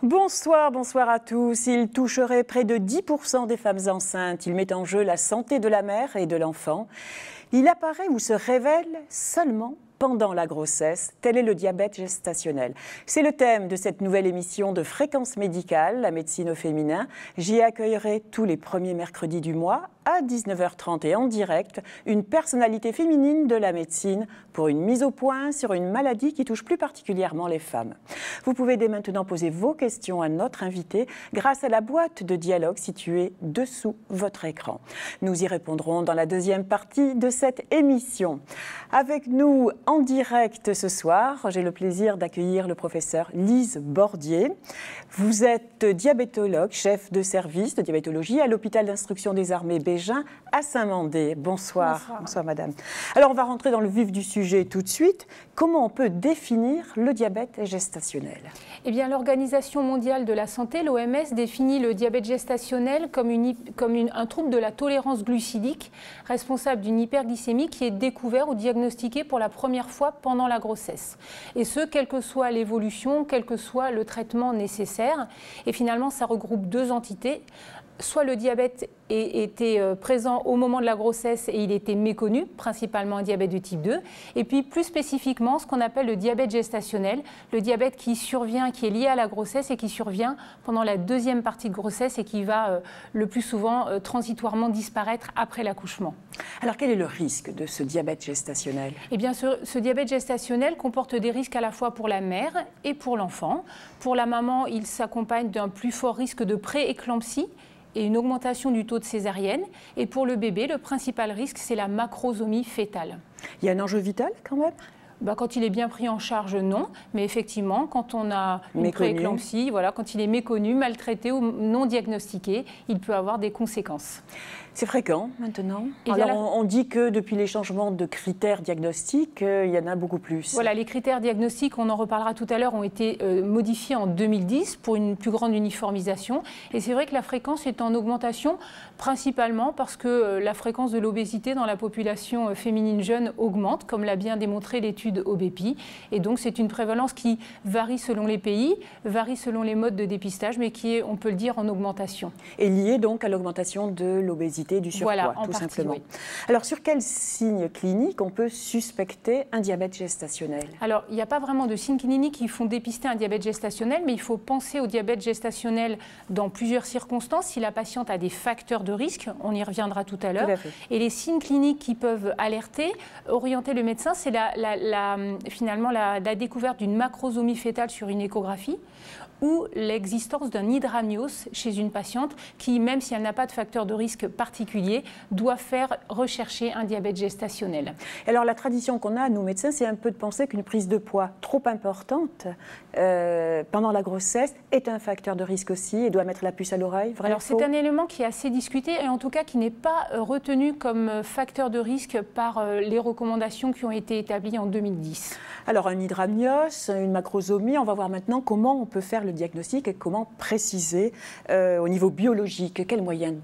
Bonsoir, bonsoir à tous. Il toucherait près de 10% des femmes enceintes. Il met en jeu la santé de la mère et de l'enfant. Il apparaît ou se révèle seulement pendant la grossesse. Tel est le diabète gestationnel. C'est le thème de cette nouvelle émission de Fréquence Médicale, la médecine au féminin. J'y accueillerai tous les premiers mercredis du mois à 19h30 et en direct une personnalité féminine de la médecine pour une mise au point sur une maladie qui touche plus particulièrement les femmes. Vous pouvez dès maintenant poser vos questions à notre invité grâce à la boîte de dialogue située dessous votre écran. Nous y répondrons dans la deuxième partie de cette émission. Avec nous en direct ce soir, j'ai le plaisir d'accueillir le professeur Lise Bordier. Vous êtes diabétologue, chef de service de diabétologie à l'hôpital d'instruction des armées Bégin à Saint-Mandé. Bonsoir. Bonsoir. Bonsoir madame. Alors on va rentrer dans le vif du sujet tout de suite. Comment on peut définir le diabète gestationnel ? Eh bien, l'Organisation mondiale de la santé, l'OMS, définit le diabète gestationnel comme un trouble de la tolérance glucidique responsable d'une hyperglycémie qui est découvert ou diagnostiqué pour la première fois pendant la grossesse. Et ce, quelle que soit l'évolution, quel que soit le traitement nécessaire. Et finalement, ça regroupe deux entités. Soit le diabète était présent au moment de la grossesse et il était méconnu, principalement un diabète de type 2. Et puis plus spécifiquement, ce qu'on appelle le diabète gestationnel, le diabète qui survient, qui est lié à la grossesse et qui survient pendant la deuxième partie de grossesse et qui va le plus souvent transitoirement disparaître après l'accouchement. Alors quel est le risque de ce diabète gestationnel ? Eh bien, ce diabète gestationnel comporte des risques à la fois pour la mère et pour l'enfant. Pour la maman, il s'accompagne d'un plus fort risque de prééclampsie et une augmentation du taux de césarienne. Et pour le bébé, le principal risque, c'est la macrosomie fœtale. Il y a un enjeu vital quand même ? Quand il est bien pris en charge, non. Mais effectivement, quand on a une prééclampsie, voilà, quand il est méconnu, maltraité ou non diagnostiqué, il peut avoir des conséquences. C'est fréquent maintenant. Alors, on dit que depuis les changements de critères diagnostiques, il y en a beaucoup plus. Voilà, les critères diagnostiques, on en reparlera tout à l'heure, ont été modifiés en 2010 pour une plus grande uniformisation. Et c'est vrai que la fréquence est en augmentation, principalement parce que la fréquence de l'obésité dans la population féminine jeune augmente, comme l'a bien démontré l'étude OBEPI. Et donc c'est une prévalence qui varie selon les pays, varie selon les modes de dépistage, mais qui est, on peut le dire, en augmentation. Et liée donc à l'augmentation de l'obésité, du surpoids, voilà, tout simplement. Oui. Alors, sur quels signes cliniques on peut suspecter un diabète gestationnel ? Alors, il n'y a pas vraiment de signes cliniques qui font dépister un diabète gestationnel, mais il faut penser au diabète gestationnel dans plusieurs circonstances. Si la patiente a des facteurs de risque, on y reviendra tout à l'heure. Et les signes cliniques qui peuvent alerter, orienter le médecin, c'est finalement la découverte d'une macrosomie fœtale sur une échographie, ou l'existence d'un hydramnios chez une patiente qui, même si elle n'a pas de facteur de risque particulier, doit faire rechercher un diabète gestationnel. Alors la tradition qu'on a, nous médecins, c'est un peu de penser qu'une prise de poids trop importante pendant la grossesse est un facteur de risque aussi et doit mettre la puce à l'oreille. Vrai, alors c'est un élément qui est assez discuté et en tout cas qui n'est pas retenu comme facteur de risque par les recommandations qui ont été établies en 2010. Alors un hydramnios, une macrosomie, on va voir maintenant comment on peut faire le diagnostic et comment préciser au niveau biologique. Quels moyens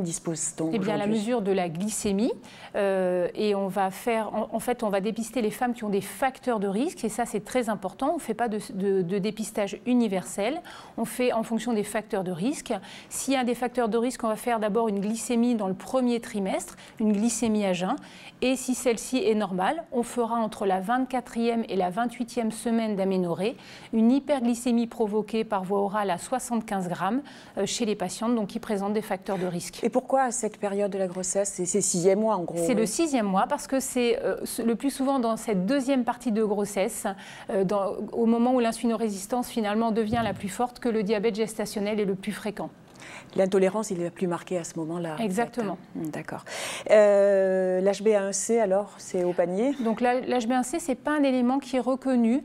dispose-t-on ? Eh bien, la mesure de la glycémie et on va faire, en fait, on va dépister les femmes qui ont des facteurs de risque et ça c'est très important. On ne fait pas de dépistage universel, on fait en fonction des facteurs de risque. S'il y a des facteurs de risque, on va faire d'abord une glycémie dans le premier trimestre, une glycémie à jeun et si celle-ci est normale, on fera entre la 24e et la 28e semaine d'aménorrhée une hyperglycémie provoquée par voie orale à 75 grammes chez les patientes donc, qui présentent des facteurs de risque. Et pourquoi à cette période de la grossesse ? C'est 6e mois en gros. C'est le 6e mois parce que c'est le plus souvent dans cette deuxième partie de grossesse, au moment où l'insulinorésistance finalement devient la plus forte, que le diabète gestationnel est le plus fréquent. L'intolérance, il est la plus marquée à ce moment-là. Exactement. En fait. D'accord. L'HbA1c, alors, c'est au panier ? Donc l'HbA1c, ce n'est pas un élément qui est reconnu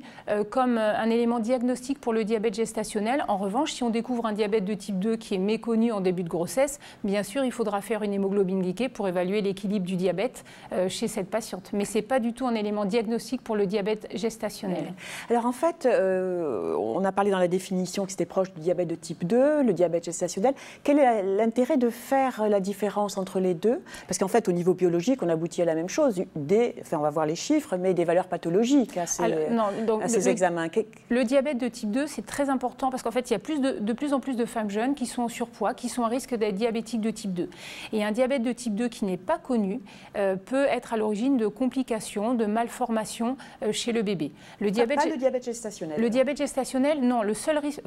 comme un élément diagnostique pour le diabète gestationnel. En revanche, si on découvre un diabète de type 2 qui est méconnu en début de grossesse, bien sûr, il faudra faire une hémoglobine glyquée pour évaluer l'équilibre du diabète chez cette patiente. Mais ce n'est pas du tout un élément diagnostique pour le diabète gestationnel. Ouais. Alors en fait, on a parlé dans la définition que c'était proche du diabète de type 2, le diabète gestationnel. gestationnelle. Quel est l'intérêt de faire la différence entre les deux? Parce qu'en fait, au niveau biologique, on aboutit à la même chose. On va voir les chiffres, mais des valeurs pathologiques à ces examens. Le diabète de type 2, c'est très important parce qu'en fait, il y a de plus en plus de femmes jeunes qui sont en surpoids, qui sont à risque d'être diabétiques de type 2. Et un diabète de type 2 qui n'est pas connu peut être à l'origine de complications, de malformations chez le bébé. Pas le diabète gestationnel. Le diabète gestationnel, non. Le seul risque,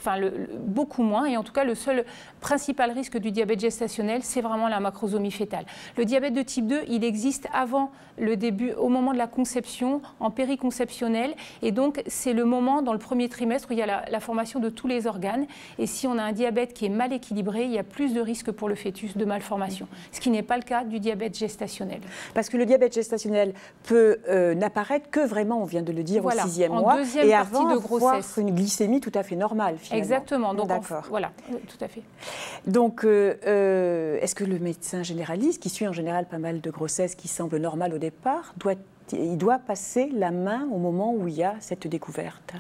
beaucoup moins, et en tout cas, le seul principal risque du diabète gestationnel, c'est vraiment la macrosomie fétale. Le diabète de type 2, il existe avant le début, au moment de la conception, en périconceptionnel, et donc c'est le moment dans le premier trimestre où il y a la formation de tous les organes, et si on a un diabète qui est mal équilibré, il y a plus de risques pour le fœtus de malformation, ce qui n'est pas le cas du diabète gestationnel. Parce que le diabète gestationnel peut n'apparaître que vraiment, on vient de le dire, au 6e mois, deuxième et partie avant de grossesse. une glycémie tout à fait normale, finalement. Exactement, donc d'accord. Voilà, tout à fait. Donc, est-ce que le médecin généraliste, qui suit en général pas mal de grossesses qui semblent normales au départ, il doit passer la main au moment où il y a cette découverte?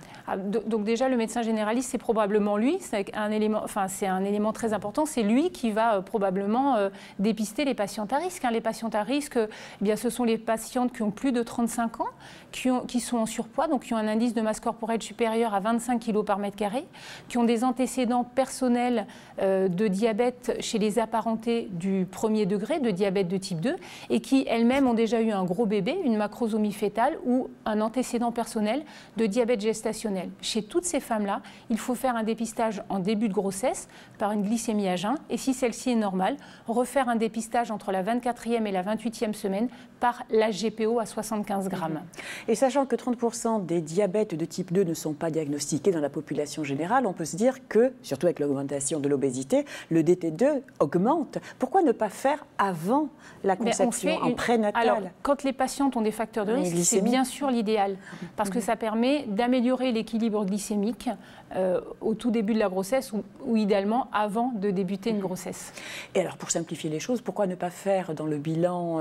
Donc déjà, le médecin généraliste, c'est probablement lui, c'est un élément très important, c'est lui qui va probablement dépister les patientes à risque. Les patientes à risque, eh bien, ce sont les patientes qui ont plus de 35 ans, qui sont en surpoids, donc qui ont un indice de masse corporelle supérieur à 25 kg par mètre carré, qui ont des antécédents personnels de diabète chez les apparentés du premier degré, de diabète de type 2, et qui elles-mêmes ont déjà eu un gros bébé, une macrosomie fétale ou un antécédent personnel de diabète gestationnel. Chez toutes ces femmes-là, il faut faire un dépistage en début de grossesse par une glycémie à jeun, et si celle-ci est normale, refaire un dépistage entre la 24e et la 28e semaine par l'HGPO à 75 grammes. Et sachant que 30% des diabètes de type 2 ne sont pas diagnostiqués dans la population générale, on peut se dire que, surtout avec l'augmentation de l'obésité, le DT2 augmente. Pourquoi ne pas faire avant la conception, en prénatal? Alors, quand les patientes ont des facteurs de risque, c'est bien sûr l'idéal, parce que ça permet d'améliorer l'équilibre glycémique au tout début de la grossesse ou idéalement avant de débuter une grossesse. Et alors, pour simplifier les choses, pourquoi ne pas faire dans le bilan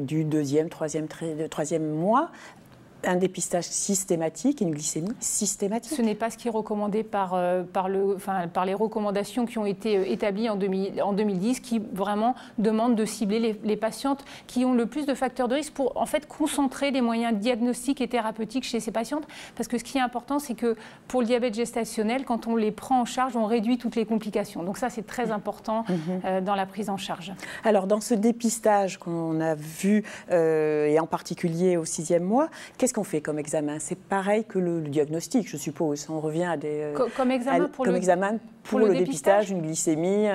du deuxième, troisième mois un dépistage systématique, une glycémie systématique? Ce n'est pas ce qui est recommandé par les recommandations qui ont été établies en 2010, qui vraiment demandent de cibler les patientes qui ont le plus de facteurs de risque pour en fait concentrer les moyens diagnostiques et thérapeutiques chez ces patientes. Parce que ce qui est important, c'est que pour le diabète gestationnel, quand on les prend en charge, on réduit toutes les complications. Donc ça, c'est très important dans la prise en charge. Alors, dans ce dépistage qu'on a vu, et en particulier au 6e mois, qu'est-ce qu'on fait comme examen? C'est pareil que le diagnostic, je suppose. On revient à des... Comme examen pour le dépistage, une glycémie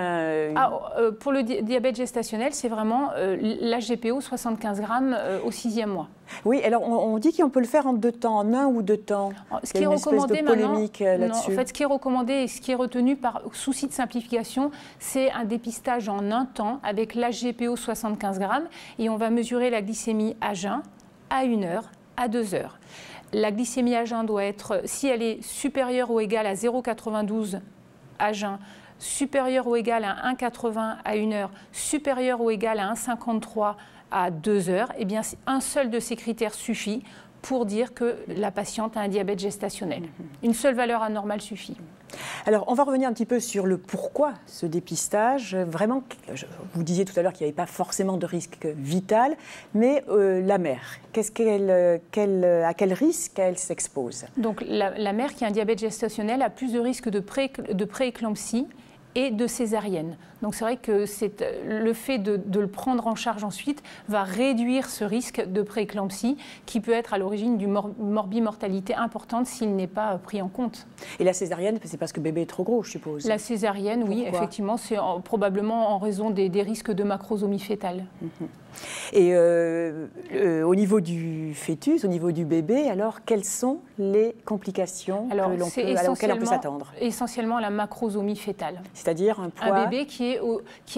pour le diabète gestationnel, c'est vraiment l'HGPO 75 grammes au 6e mois. Oui, alors on dit qu'on peut le faire en 2 temps, en 1 ou 2 temps. Ce qui est recommandé maintenant, là-dessus. En fait, ce qui est recommandé et ce qui est retenu par souci de simplification, c'est un dépistage en 1 temps avec l'HGPO 75 grammes et on va mesurer la glycémie à jeun, à 1 heure, à 2 heures. La glycémie à jeun doit être, si elle est supérieure ou égale à 0,92 à jeun, supérieure ou égale à 1,80 à 1 heure, supérieure ou égale à 1,53 à 2 heures, eh bien un seul de ces critères suffit pour dire que la patiente a un diabète gestationnel. Une seule valeur anormale suffit. Alors, on va revenir un petit peu sur le pourquoi ce dépistage. Vraiment, vous disiez tout à l'heure qu'il n'y avait pas forcément de risque vital, mais la mère, à quel risque elle s'expose? Donc, la mère qui a un diabète gestationnel a plus de risque de prééclampsie et de césarienne. Donc c'est vrai que le fait de le prendre en charge ensuite va réduire ce risque de prééclampsie qui peut être à l'origine d'une morbimortalité importante s'il n'est pas pris en compte. Et la césarienne, c'est parce que bébé est trop gros, je suppose? La césarienne, oui, effectivement, c'est probablement en raison des risques de macrosomie fétale. Et au niveau du fœtus, au niveau du bébé, alors quelles sont les complications auxquelles on peut s'attendre? Essentiellement la macrosomie fétale. C'est-à-dire un bébé qui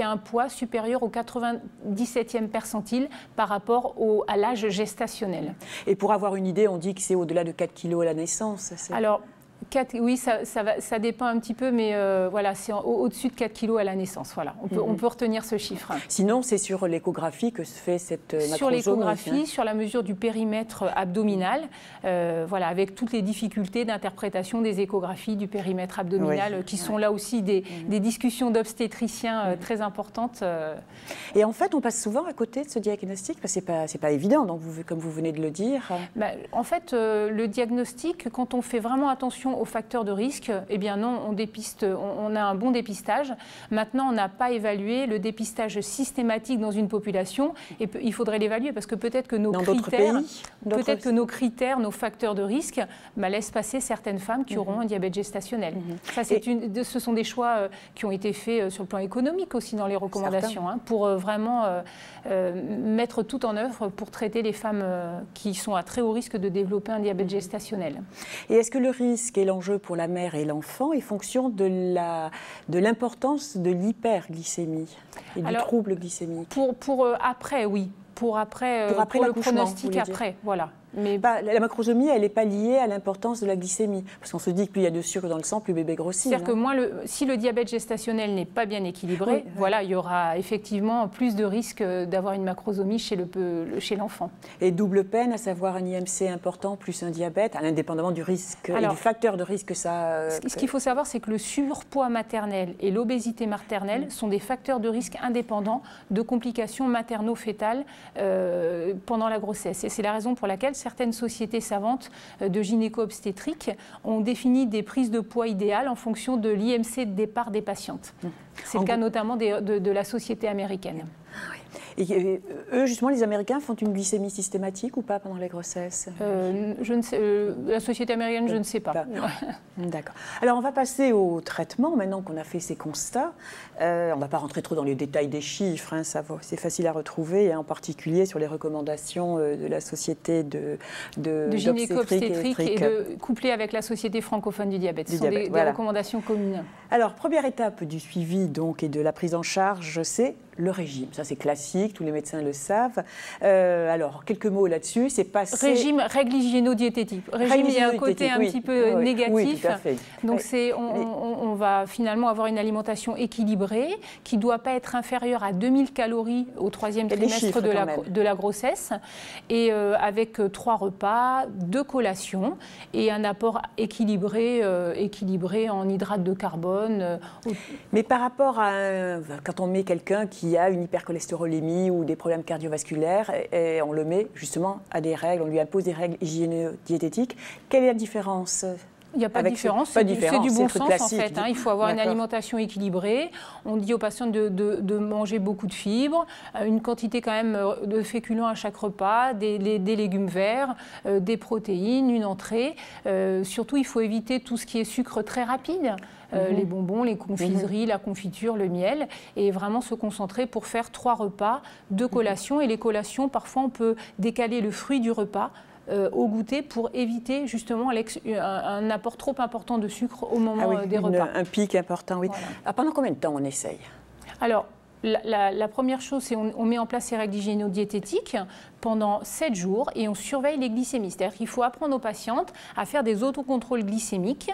a un poids supérieur au 97e percentile par rapport à l'âge gestationnel. Et pour avoir une idée, on dit que c'est au-delà de 4 kg à la naissance. Alors, Oui, ça dépend un petit peu, mais voilà, c'est au-dessus de 4 kg à la naissance. Voilà, on peut retenir ce chiffre. Sinon, c'est sur l'échographie que se fait cette macrosomie. Sur l'échographie, sur la mesure du périmètre abdominal, voilà, avec toutes les difficultés d'interprétation des échographies du périmètre abdominal, qui sont là aussi des discussions d'obstétriciens très importantes. Et en fait, on passe souvent à côté de ce diagnostic, parce que c'est pas évident, donc comme vous venez de le dire. En fait, le diagnostic, quand on fait vraiment attention aux facteurs de risque, eh bien non, on a un bon dépistage. Maintenant, on n'a pas évalué le dépistage systématique dans une population, et il faudrait l'évaluer, parce que peut-être que nos critères, nos facteurs de risque laissent passer certaines femmes qui auront un diabète gestationnel. Ça, ce sont des choix qui ont été faits sur le plan économique aussi dans les recommandations, pour vraiment mettre tout en œuvre pour traiter les femmes qui sont à très haut risque de développer un diabète gestationnel. Et est-ce que le risque et l'enjeu pour la mère et l'enfant est fonction de l'importance de l'hyperglycémie et du trouble glycémique? Pour après, oui. Pour le pronostic après, voilà. Mais la macrosomie, elle n'est pas liée à l'importance de la glycémie. Parce qu'on se dit que plus il y a de sucre dans le sang, plus bébé grossit. C'est-à-dire que si le diabète gestationnel n'est pas bien équilibré, voilà, il y aura effectivement plus de risques d'avoir une macrosomie chez l'enfant. Et double peine, à savoir un IMC important plus un diabète, indépendamment du risque et du facteur de risque que ça... Ce qu'il faut savoir, c'est que le surpoids maternel et l'obésité maternelle sont des facteurs de risque indépendants de complications materno-fétales pendant la grossesse. Et c'est la raison pour laquelle certaines sociétés savantes de gynéco-obstétrique ont défini des prises de poids idéales en fonction de l'IMC de départ des patientes. C'est le cas notamment de la société américaine. Et eux, justement, les Américains font une glycémie systématique ou pas pendant les grossesses? Je ne sais, la société américaine, je ne sais pas. D'accord. Alors, on va passer au traitement, maintenant qu'on a fait ces constats. On ne va pas rentrer trop dans les détails des chiffres, c'est facile à retrouver, en particulier sur les recommandations de la société de gynéco-obstétrique et couplées avec la Société francophone du diabète. Ce sont des recommandations communes. Alors, première étape du suivi donc, et de la prise en charge, c'est le régime. Ça, c'est classique, tous les médecins le savent. Alors, quelques mots là-dessus. C'est passé... Régime, règle hygiéno-diététique. Régime, il y a un côté un petit peu négatif. Oui, tout à fait. Donc, on va finalement avoir une alimentation équilibrée qui ne doit pas être inférieure à 2000 calories au troisième trimestre de la grossesse, et avec 3 repas, 2 collations et un apport équilibré en hydrates de carbone. Mais par rapport à quand on met quelqu'un qui a une hypercholestérolémie ou des problèmes cardiovasculaires et on le met justement à des règles, on lui impose des règles hygiéno-diététiques, quelle est la différence? Il n'y a pas de différence, c'est du bon sens classique, en fait. Il faut avoir une alimentation équilibrée. On dit aux patients de manger beaucoup de fibres, une quantité quand même de féculents à chaque repas, des légumes verts, des protéines, une entrée. Surtout, il faut éviter tout ce qui est sucre très rapide. Les bonbons, les confiseries, la confiture, le miel, et vraiment se concentrer pour faire 3 repas, 2 collations. Et les collations, parfois, on peut décaler le fruit du repas au goûter pour éviter justement un apport trop important de sucre au moment des repas. Un pic important, oui. Voilà. Alors, pendant combien de temps on essaye? Alors, la première chose, c'est on met en place ces règles hygiéno-diététiques pendant 7 jours et on surveille les glycémies. C'est-à-dire qu'il faut apprendre aux patientes à faire des autocontrôles glycémiques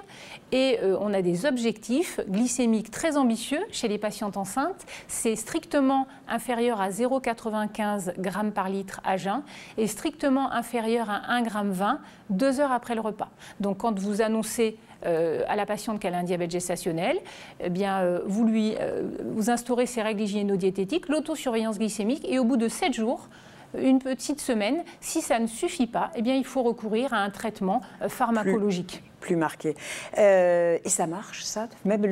et on a des objectifs glycémiques très ambitieux chez les patientes enceintes. C'est strictement inférieur à 0,95 g par litre à jeun et strictement inférieur à 1,20 g 2 heures après le repas. Donc quand vous annoncez à la patiente qu'elle a un diabète gestationnel, eh bien, vous instaurez ces règles hygiéno-diététiques, l'autosurveillance glycémique et au bout de 7 jours, une petite semaine, si ça ne suffit pas, eh bien, il faut recourir à un traitement pharmacologique. Plus marqué. Et ça marche, ça? Même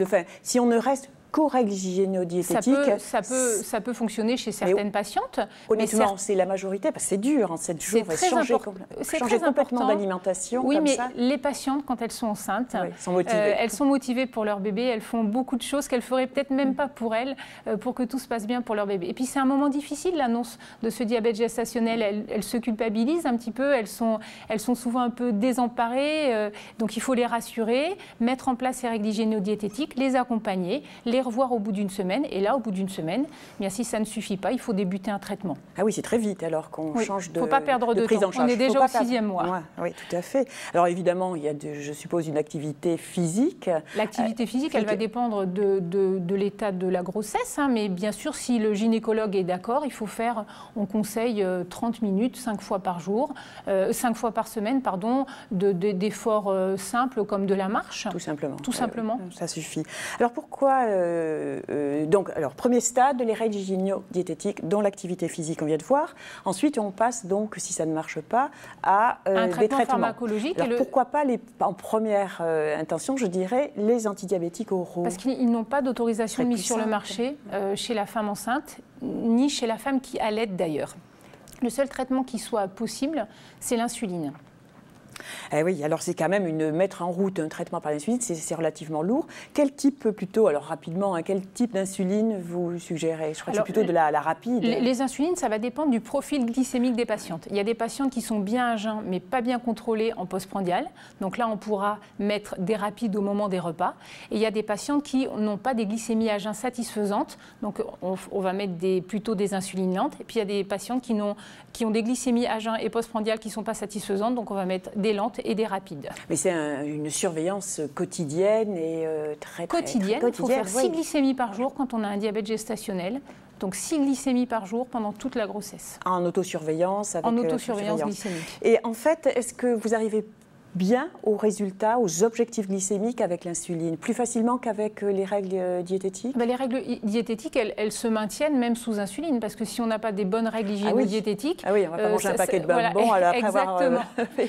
si on ne reste qu'aux règles hygiéno-diététiques. Ça peut fonctionner chez certaines patientes. Honnêtement, c'est la majorité, parce que c'est dur en 7 jours. Changer complètement d'alimentation. Oui, mais les patientes, quand elles sont enceintes, elles sont motivées pour leur bébé, elles font beaucoup de choses qu'elles feraient peut-être même pas pour elles, pour que tout se passe bien pour leur bébé. Et puis c'est un moment difficile, l'annonce de ce diabète gestationnel. Elles se culpabilisent un petit peu, elles sont souvent un peu désemparées. Donc il faut les rassurer, mettre en place ces règles hygiéno-diététiques, les accompagner, les revoir au bout d'une semaine. Et là, au bout d'une semaine, bien, si ça ne suffit pas, il faut débuter un traitement. Ah oui, c'est très vite alors qu'on change de prise en charge. Il ne faut pas perdre de temps. On est déjà au 6e mois. Ouais, oui, tout à fait. Alors évidemment, il y a, je suppose, une activité physique. L'activité physique, elle va dépendre de l'état de la grossesse. Mais bien sûr, si le gynécologue est d'accord, il faut faire, on conseille 30 minutes, 5 fois par semaine, d'efforts simples comme de la marche. Tout simplement. Tout simplement. Ça suffit. Alors pourquoi alors, premier stade, les règles hygiéno-diététiques, dont l'activité physique, on vient de voir. Ensuite, on passe donc, si ça ne marche pas, à un des traitements pharmacologique. Alors, pourquoi pas, en première intention, je dirais, les antibiotiques oraux? Parce qu'ils n'ont pas d'autorisation mise sur le marché chez la femme enceinte, ni chez la femme qui allaite d'ailleurs. Le seul traitement qui soit possible, c'est l'insuline. Eh oui, alors c'est quand même mettre en route un traitement par l'insuline, c'est relativement lourd. Quel type plutôt, alors rapidement, quel type d'insuline vous suggérez? Je crois que c'est plutôt de la rapide. Les insulines, ça va dépendre du profil glycémique des patientes. Il y a des patientes qui sont bien à jeun, mais pas bien contrôlées en postprandial. Donc là, on pourra mettre des rapides au moment des repas. Et il y a des patientes qui n'ont pas des glycémies à jeun satisfaisantes. Donc on va mettre plutôt des insulines lentes. Et puis il y a des patientes qui ont des glycémies à jeun et postprandial qui ne sont pas satisfaisantes. Donc on va mettre des lentes et des rapides. Mais c'est une surveillance quotidienne et très quotidienne. Il faut faire 6 glycémies par jour quand on a un diabète gestationnel. Donc 6 glycémies par jour pendant toute la grossesse. En autosurveillance avec En autosurveillance glycémique. Et en fait, est-ce que vous arrivez bien aux résultats, aux objectifs glycémiques avec l'insuline, plus facilement qu'avec les règles diététiques? Les règles diététiques, elles se maintiennent même sous insuline, parce que si on n'a pas des bonnes règles hygiéno-diététiques... Ah oui, on ne va pas manger un paquet de bonbons après avoir...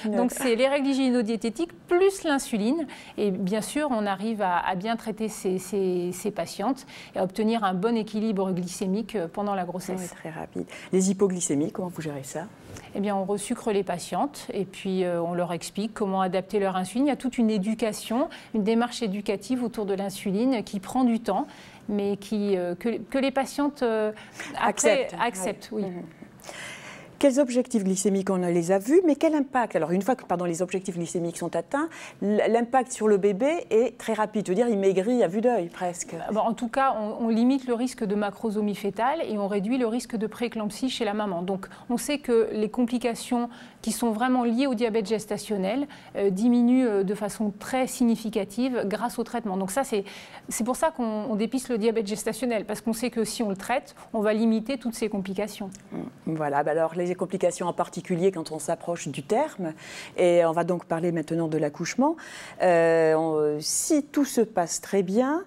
Donc c'est les règles hygiéno-diététiques plus l'insuline. Et bien sûr, on arrive à bien traiter ces patientes et à obtenir un bon équilibre glycémique pendant la grossesse. Oui, très rapide. Les hypoglycémies, comment vous gérez ça? Eh bien, on resucre les patientes et puis on leur explique comment adapter leur insuline. Il y a toute une éducation, une démarche éducative autour de l'insuline qui prend du temps, mais que les patientes acceptent. Oui. Quels objectifs glycémiques, on les a vus, mais quel impact? Alors, une fois que les objectifs glycémiques sont atteints, l'impact sur le bébé est très rapide. Je veux dire, il maigrit à vue d'œil, presque. En tout cas, on limite le risque de macrosomie fétale et on réduit le risque de prééclampsie chez la maman. Donc, on sait que les complications qui sont vraiment liées au diabète gestationnel diminuent de façon très significative grâce au traitement. Donc ça, c'est pour ça qu'on dépiste le diabète gestationnel, parce qu'on sait que si on le traite, on va limiter toutes ces complications. Voilà, alors les complications en particulier quand on s'approche du terme. Et on va donc parler maintenant de l'accouchement. Si tout se passe très bien,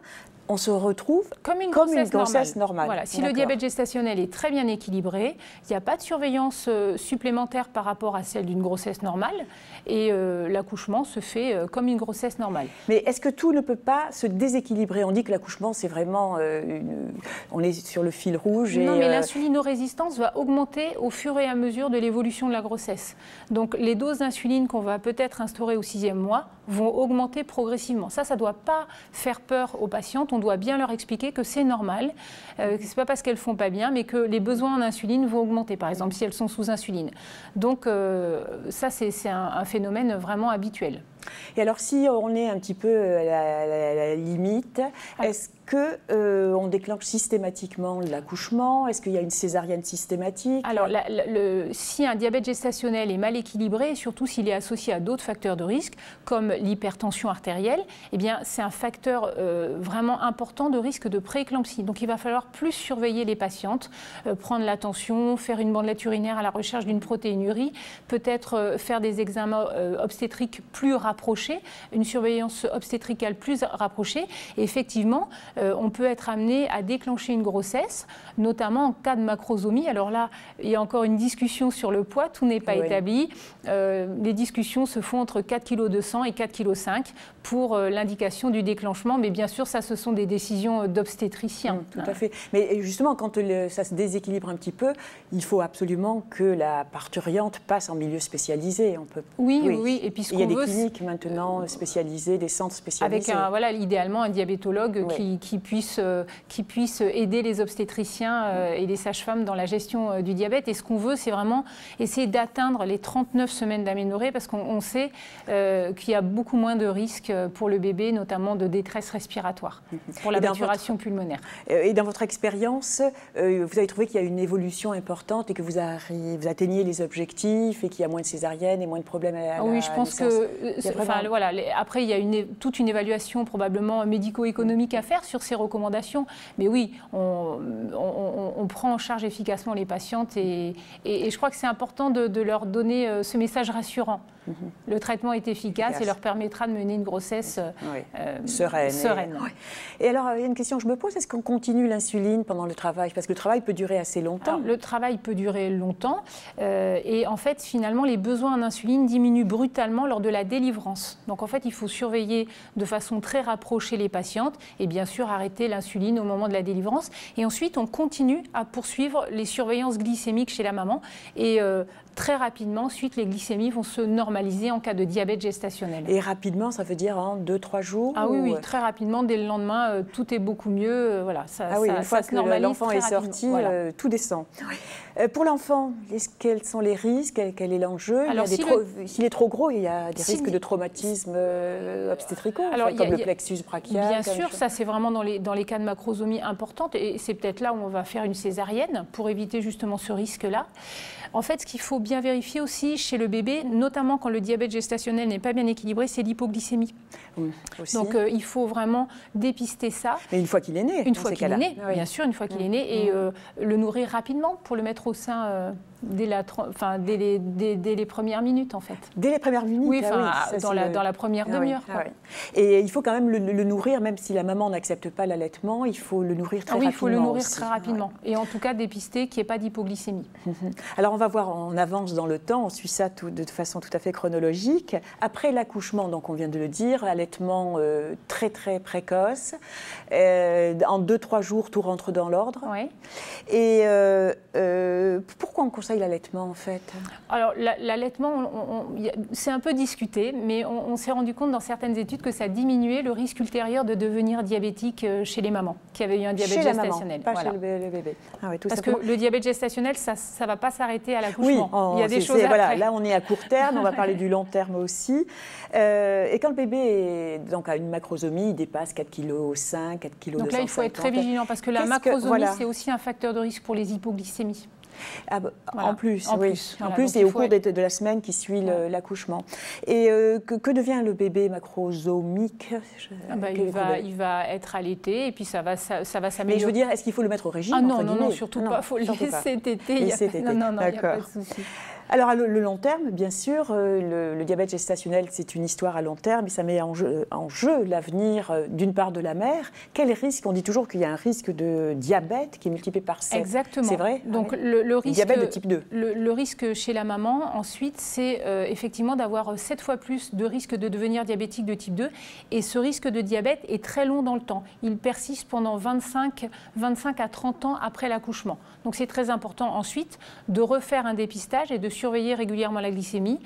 on se retrouve comme une grossesse normale. Voilà. Si le diabète gestationnel est très bien équilibré, il n'y a pas de surveillance supplémentaire par rapport à celle d'une grossesse normale et l'accouchement se fait comme une grossesse normale. Mais est-ce que tout ne peut pas se déséquilibrer? On dit que l'accouchement, c'est vraiment... on est sur le fil rouge. Non, mais l'insulinorésistance va augmenter au fur et à mesure de l'évolution de la grossesse. Donc les doses d'insuline qu'on va peut-être instaurer au 6e mois vont augmenter progressivement. Ça ne doit pas faire peur aux patientes. On doit bien leur expliquer que c'est normal, que ce n'est pas parce qu'elles ne font pas bien, mais que les besoins en insuline vont augmenter, par exemple, si elles sont sous insuline. Donc ça, c'est un phénomène vraiment habituel. Et alors, si on est un petit peu à la limite, est-ce qu'on déclenche systématiquement l'accouchement? Est-ce qu'il y a une césarienne systématique? Alors, si un diabète gestationnel est mal équilibré, et surtout s'il est associé à d'autres facteurs de risque, comme l'hypertension artérielle, eh bien, c'est un facteur vraiment important de risque de prééclampsie. Donc, il va falloir plus surveiller les patientes, prendre la tension, faire une bandelette urinaire à la recherche d'une protéinurie, peut-être faire des examens obstétriques plus rapprochés, une surveillance obstétricale plus rapprochée. Et effectivement, on peut être amené à déclencher une grossesse, notamment en cas de macrosomie. Alors là, il y a encore une discussion sur le poids, tout n'est pas établi. Les discussions se font entre 4,2 kg et 4,5 kg pour l'indication du déclenchement. Mais bien sûr, ça, ce sont des décisions d'obstétricien. Tout à fait. Mais justement, quand ça se déséquilibre un petit peu, il faut absolument que la parturiente passe en milieu spécialisé. Oui. Et puis il y a des cliniques maintenant spécialisées, des centres spécialisés. Avec idéalement un diabétologue qui qui puisse aider les obstétriciens et les sages-femmes dans la gestion du diabète. Et ce qu'on veut, c'est vraiment essayer d'atteindre les 39 semaines d'aménorrhée, parce qu'on sait qu'il y a beaucoup moins de risques pour le bébé, notamment de détresse respiratoire, pour la maturation pulmonaire. Et dans votre expérience, vous avez trouvé qu'il y a une évolution importante et que vous atteignez les objectifs et qu'il y a moins de césariennes et moins de problèmes à la Oui, je pense que... Voilà, après, il y a toute une évaluation probablement médico-économique à faire sur ces recommandations. Mais oui, on prend en charge efficacement les patientes et je crois que c'est important de leur donner ce message rassurant. Le traitement est efficace et leur permettra de mener une grossesse sereine. Et alors, il y a une question que je me pose, est-ce qu'on continue l'insuline pendant le travail? Parce que le travail peut durer assez longtemps. Alors, le travail peut durer longtemps et en fait, finalement, les besoins en insuline diminuent brutalement lors de la délivrance. Donc en fait, il faut surveiller de façon très rapprochée les patientes et bien sûr arrêter l'insuline au moment de la délivrance. Et ensuite, on continue à poursuivre les surveillances glycémiques chez la maman et très rapidement, ensuite, les glycémies vont se normaliser en cas de diabète gestationnel. Et rapidement, ça veut dire en 2-3 jours? Ah oui, très rapidement, dès le lendemain, tout est beaucoup mieux. Voilà, une fois que l'enfant est sorti, tout descend. Pour l'enfant, quels sont les risques? Quel est l'enjeu? S'il est trop gros, il y a des risques de traumatisme obstétricaux, comme le plexus brachial. Bien sûr, ça c'est vraiment dans les cas de macrosomie importante et c'est peut-être là où on va faire une césarienne pour éviter justement ce risque-là. En fait, ce qu'il faut bien vérifier aussi chez le bébé, notamment quand le diabète gestationnel n'est pas bien équilibré, c'est l'hypoglycémie. Oui, aussi. Donc il faut vraiment dépister ça. Mais une fois qu'il est né. Une fois qu'il est né, bien sûr, une fois qu'il est né, et le nourrir rapidement pour le mettre au sein dès les premières minutes, en fait. Dès les premières minutes? Oui, dans la première demi-heure. Et il faut quand même le nourrir, même si la maman n'accepte pas l'allaitement, il faut le nourrir très rapidement. Oui, il faut le nourrir très rapidement. Et en tout cas, dépister qu'il n'y ait pas d'hypoglycémie. Alors, on va voir, on avance dans le temps, on suit ça de façon tout à fait chronologique. Après l'accouchement, donc on vient de le dire, allaitement très très précoce. En 2-3 jours, tout rentre dans l'ordre. Oui. Et pourquoi on conseille l'allaitement, en fait? Alors, l'allaitement, c'est un peu discuté, mais on s'est rendu compte dans certaines études que ça diminuait le risque ultérieur de devenir diabétique chez les mamans qui avaient eu un diabète gestationnel. Pas chez le bébé. Ah oui, parce que le diabète gestationnel, ça ne va pas s'arrêter à l'accouchement. Oui, il y a des choses après. Voilà, là, on est à court terme, on va parler du long terme aussi. Et quand le bébé a une macrosomie, il dépasse 4,5 kg, 4 kg. Donc là, il faut être très vigilant parce que la macrosomie, c'est aussi un facteur de risque pour les hypoglycémies. En plus, et au cours de la semaine qui suit l'accouchement. Et que devient le bébé macrosomique? Il va être allaité et puis ça va s'améliorer. Mais je veux dire, est-ce qu'il faut le mettre au régime? Non, surtout pas. Il faut le laisser téter. Non, il n'y a pas de souci. Alors, le long terme, bien sûr, le diabète gestationnel, c'est une histoire à long terme et ça met en jeu l'avenir d'une part de la mère. Quel risque? On dit toujours qu'il y a un risque de diabète qui est multiplié par 7. Exactement. C'est vrai? Donc, le risque, diabète de type 2. Le risque chez la maman, ensuite, c'est effectivement d'avoir 7 fois plus de risque de devenir diabétique de type 2. Et ce risque de diabète est très long dans le temps. Il persiste pendant 25 à 30 ans après l'accouchement. Donc, c'est très important ensuite de refaire un dépistage et de surveiller régulièrement la glycémie,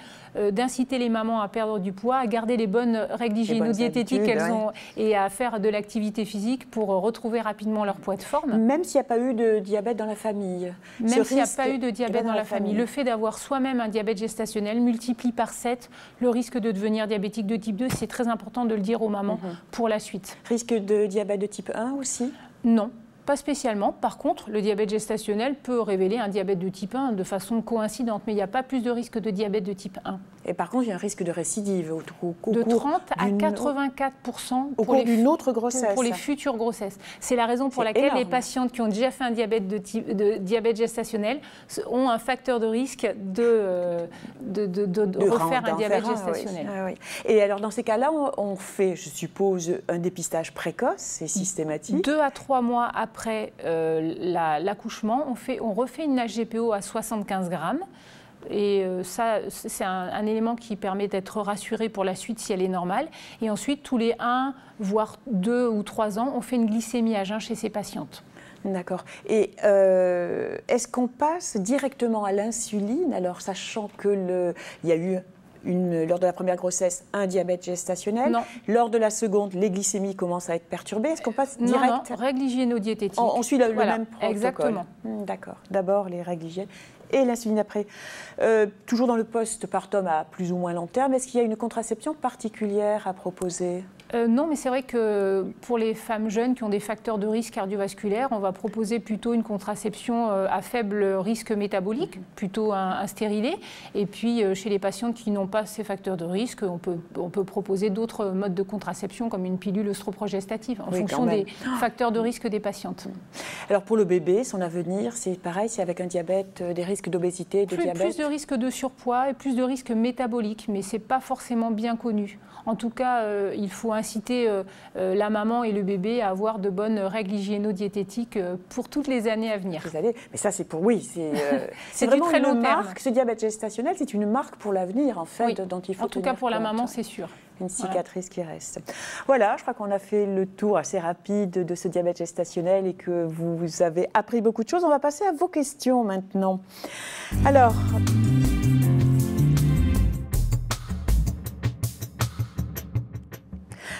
d'inciter les mamans à perdre du poids, à garder les bonnes règles hygiéno-diététiques qu'elles ont et à faire de l'activité physique pour retrouver rapidement leur poids de forme. Même s'il n'y a pas eu de diabète dans la famille. Même s'il n'y a pas eu de diabète dans la famille. Le fait d'avoir soi-même un diabète gestationnel multiplie par 7 le risque de devenir diabétique de type 2. C'est très important de le dire aux mamans pour la suite. Risque de diabète de type 1 aussi? Non. Pas spécialement. Par contre, le diabète gestationnel peut révéler un diabète de type 1 de façon coïncidente, mais il n'y a pas plus de risque de diabète de type 1. Et par contre, il y a un risque de récidive de 30 à 84% au cours d'une autre grossesse. Pour les futures grossesses. C'est la raison pour laquelle les patientes qui ont déjà fait un diabète de diabète gestationnel ont un facteur de risque de refaire un diabète gestationnel. Et alors, dans ces cas-là, on fait, je suppose, un dépistage précoce et systématique. 2 à 3 mois après l'accouchement, on refait une HGPO à 75 grammes. Et ça, c'est un élément qui permet d'être rassuré pour la suite si elle est normale. Et ensuite, tous les 1, voire 2 ou 3 ans, on fait une glycémie à jeun chez ces patientes. D'accord. Et est-ce qu'on passe directement à l'insuline, alors sachant qu'il y a eu lors de la première grossesse, un diabète gestationnel. Non. Lors de la seconde, les glycémies commencent à être perturbées. Est-ce qu'on passe direct? Non, règles hygiéno-diététiques. On suit le même protocole. Exactement. D'accord. D'abord, les règles hygiène et l'insuline après. Toujours dans le postpartum à plus ou moins long terme, est-ce qu'il y a une contraception particulière à proposer? Non, mais c'est vrai que pour les femmes jeunes qui ont des facteurs de risque cardiovasculaire, on va proposer plutôt une contraception à faible risque métabolique, plutôt un stérilet. Et puis, chez les patientes qui n'ont pas ces facteurs de risque, on peut proposer d'autres modes de contraception, comme une pilule œstroprogestative, en fonction des facteurs de risque des patientes. Alors, pour le bébé, son avenir, c'est pareil, c'est avec un diabète, des risques d'obésité, de diabète? Plus de risques de surpoids et plus de risques métaboliques, mais ce n'est pas forcément bien connu. En tout cas, il faut inciter la maman et le bébé à avoir de bonnes règles hygiéno-diététiques pour toutes les années à venir. Mais ça, c'est pour... Oui, c'est vraiment très une marque. Ce diabète gestationnel, c'est une marque pour l'avenir, en fait, dont il faut en tout cas, pour la maman, c'est sûr. Une cicatrice qui reste. Voilà, je crois qu'on a fait le tour assez rapide de ce diabète gestationnel et que vous avez appris beaucoup de choses. On va passer à vos questions maintenant. Alors...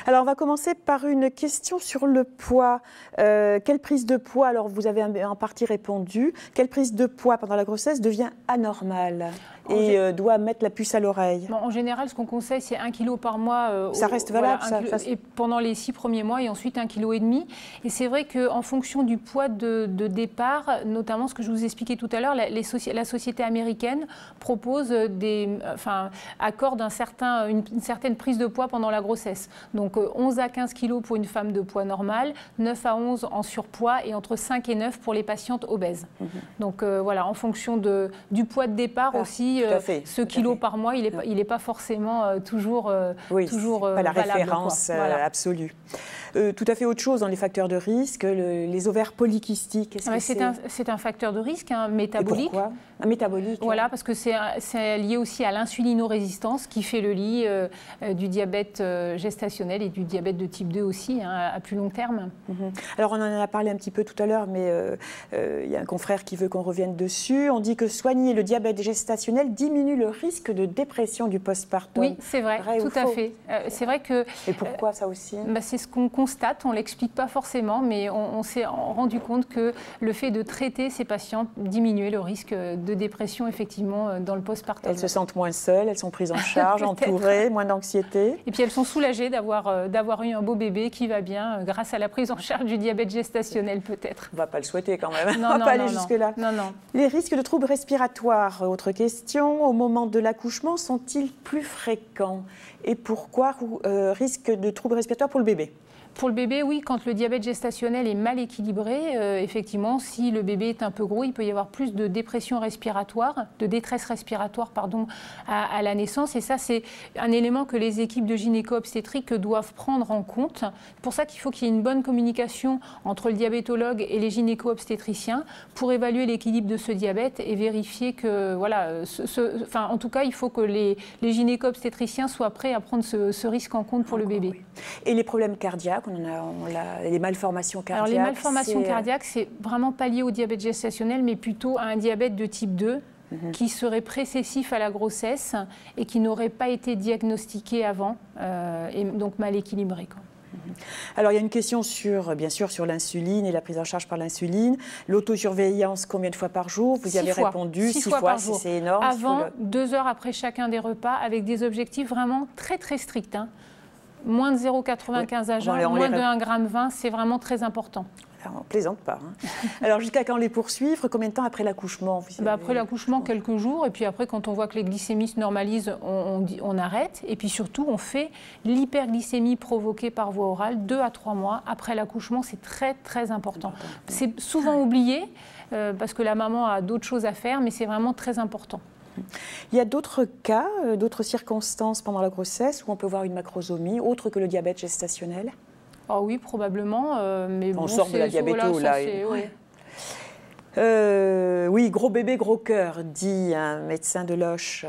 Alors, on va commencer par une question sur le poids. Quelle prise de poids? Alors, vous avez en partie répondu. Quelle prise de poids pendant la grossesse devient anormale et doit mettre la puce à l'oreille? En général, ce qu'on conseille, c'est 1 kg par mois. Ça reste valable, et pendant les 6 premiers mois, et ensuite 1,5 kg. Et c'est vrai qu'en fonction du poids de départ, notamment ce que je vous expliquais tout à l'heure, la société américaine propose accorde une certaine prise de poids pendant la grossesse. Donc 11 à 15 kg pour une femme de poids normal, 9 à 11 en surpoids et entre 5 et 9 pour les patientes obèses. Donc voilà, en fonction du poids de départ aussi, ce kilo par mois, il n'est pas forcément toujours pas la valable, référence absolue. Tout à fait autre chose dans les facteurs de risque, les ovaires polykystiques. C'est un facteur de risque métabolique. Et pourquoi? Un métabolique. Voilà, parce que c'est lié aussi à l'insulinorésistance qui fait le lit du diabète gestationnel et du diabète de type 2 aussi, à plus long terme. Alors on en a parlé un petit peu tout à l'heure, mais il y a un confrère qui veut qu'on revienne dessus. On dit que soigner le diabète gestationnel diminue le risque de dépression du postpartum. Oui, c'est vrai, tout à fait. C'est vrai que... Et pourquoi ça aussi? C'est ce qu'on constate, on ne l'explique pas forcément, mais on s'est rendu compte que le fait de traiter ces patients diminuait le risque de dépression, effectivement, dans le postpartum. Elles se sentent moins seules, elles sont prises en charge, entourées, moins d'anxiété. Et puis elles sont soulagées d'avoir eu un beau bébé qui va bien grâce à la prise en charge du diabète gestationnel, peut-être. On ne va pas le souhaiter quand même, non, on ne va pas aller jusque-là. Non. Les risques de troubles respiratoires, autre question, au moment de l'accouchement, sont-ils plus fréquents? Et pourquoi risque de troubles respiratoires pour le bébé? Pour le bébé, oui, quand le diabète gestationnel est mal équilibré, effectivement, si le bébé est un peu gros, il peut y avoir plus de dépression respiratoire, de détresse respiratoire, à la naissance. Et ça, c'est un élément que les équipes de gynéco-obstétrique doivent prendre en compte. C'est pour ça qu'il faut qu'il y ait une bonne communication entre le diabétologue et les gynéco-obstétriciens pour évaluer l'équilibre de ce diabète et vérifier que, en tout cas, il faut que les gynéco-obstétriciens soient prêts à prendre ce risque en compte pour le bébé. Et les problèmes cardiaques? Les malformations cardiaques. Alors les malformations cardiaques, c'est vraiment pas lié au diabète gestationnel, mais plutôt à un diabète de type 2 qui serait précessif à la grossesse et qui n'aurait pas été diagnostiqué avant et donc mal équilibré. Alors il y a une question bien sûr sur l'insuline et la prise en charge par l'insuline. L'autosurveillance, combien de fois par jour? Vous y avez répondu 6 fois par jour. C'est énorme. Avant, 2 heures après chacun des repas, avec des objectifs vraiment très très stricts. Moins de 0,95 à jeun, moins de 1,20 g, c'est vraiment très important. Alors, on ne plaisante pas. Alors, jusqu'à quand les poursuivre? Combien de temps après l'accouchement? Après l'accouchement, quelques jours. Et puis après, quand on voit que les glycémies se normalisent, on arrête. Et puis surtout, on fait l'hyperglycémie provoquée par voie orale 2 à 3 mois après l'accouchement. C'est très, très important. C'est souvent oublié parce que la maman a d'autres choses à faire, mais c'est vraiment très important. Il y a d'autres cas, d'autres circonstances pendant la grossesse où on peut voir une macrosomie, autre que le diabète gestationnel? Oui, probablement. Mais on sort de la diabéto, là. Oui, gros bébé, gros cœur, dit un médecin de Loches.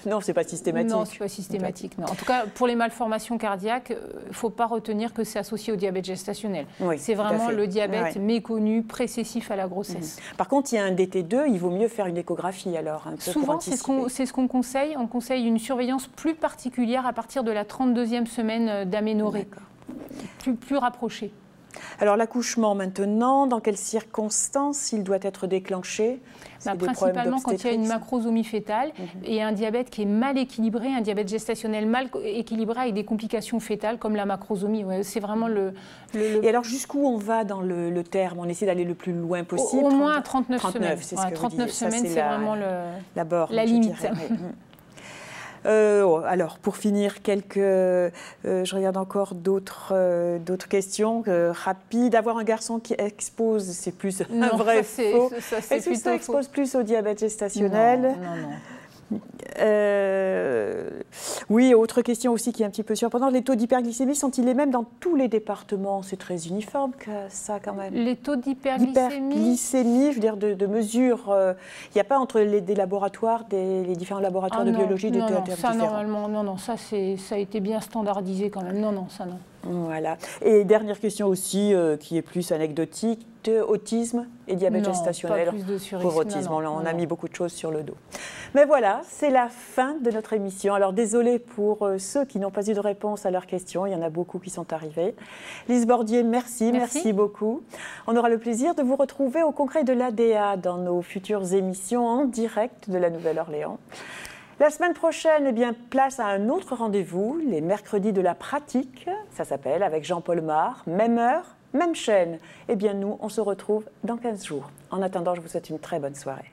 Non, c'est pas systématique. Non, c'est pas systématique. Non. En tout cas, pour les malformations cardiaques, il ne faut pas retenir que c'est associé au diabète gestationnel. Oui, c'est vraiment le diabète méconnu, précessif à la grossesse. Par contre, il y a un DT2, il vaut mieux faire une échographie alors. Souvent, c'est ce qu'on conseille. On conseille une surveillance plus particulière à partir de la 32e semaine d'aménorrhée, plus rapprochée. Alors l'accouchement maintenant, dans quelles circonstances il doit être déclenché? Principalement quand il y a une macrosomie fétale et un diabète qui est mal équilibré, un diabète gestationnel mal équilibré avec des complications fétales comme la macrosomie. Ouais, c'est vraiment Et alors jusqu'où on va dans le terme? On essaie d'aller le plus loin possible? Au moins à 39 semaines. C'est ce que 39 semaines, c'est vraiment la limite. Alors, pour finir, je regarde encore d'autres questions rapides. Avoir un garçon qui expose, c'est plus un vrai faux. Est-ce que ça expose plus au diabète gestationnel? Non. Oui, autre question aussi qui est un petit peu surprenante. Les taux d'hyperglycémie sont-ils les mêmes dans tous les départements? C'est très uniforme ça quand même. Les taux d'hyperglycémie, je veux dire de mesure. Il n'y a pas entre les laboratoires, les différents laboratoires de biologie de territoires différents. Normalement, non, ça a été bien standardisé quand même. Non, ça non. Voilà. Et dernière question aussi, qui est plus anecdotique, autisme et diabète gestationnel. Pas plus de surrisque. Pour autisme, on a mis beaucoup de choses sur le dos. Mais voilà, c'est la fin de notre émission. Alors désolée pour ceux qui n'ont pas eu de réponse à leurs questions, il y en a beaucoup qui sont arrivés. Lise Bordier, merci beaucoup. On aura le plaisir de vous retrouver au congrès de l'ADA dans nos futures émissions en direct de la Nouvelle-Orléans. La semaine prochaine, place à un autre rendez-vous, les mercredis de la pratique, ça s'appelle, avec Jean-Paul Mar, même heure, même chaîne. Nous, on se retrouve dans 15 jours. En attendant, je vous souhaite une très bonne soirée.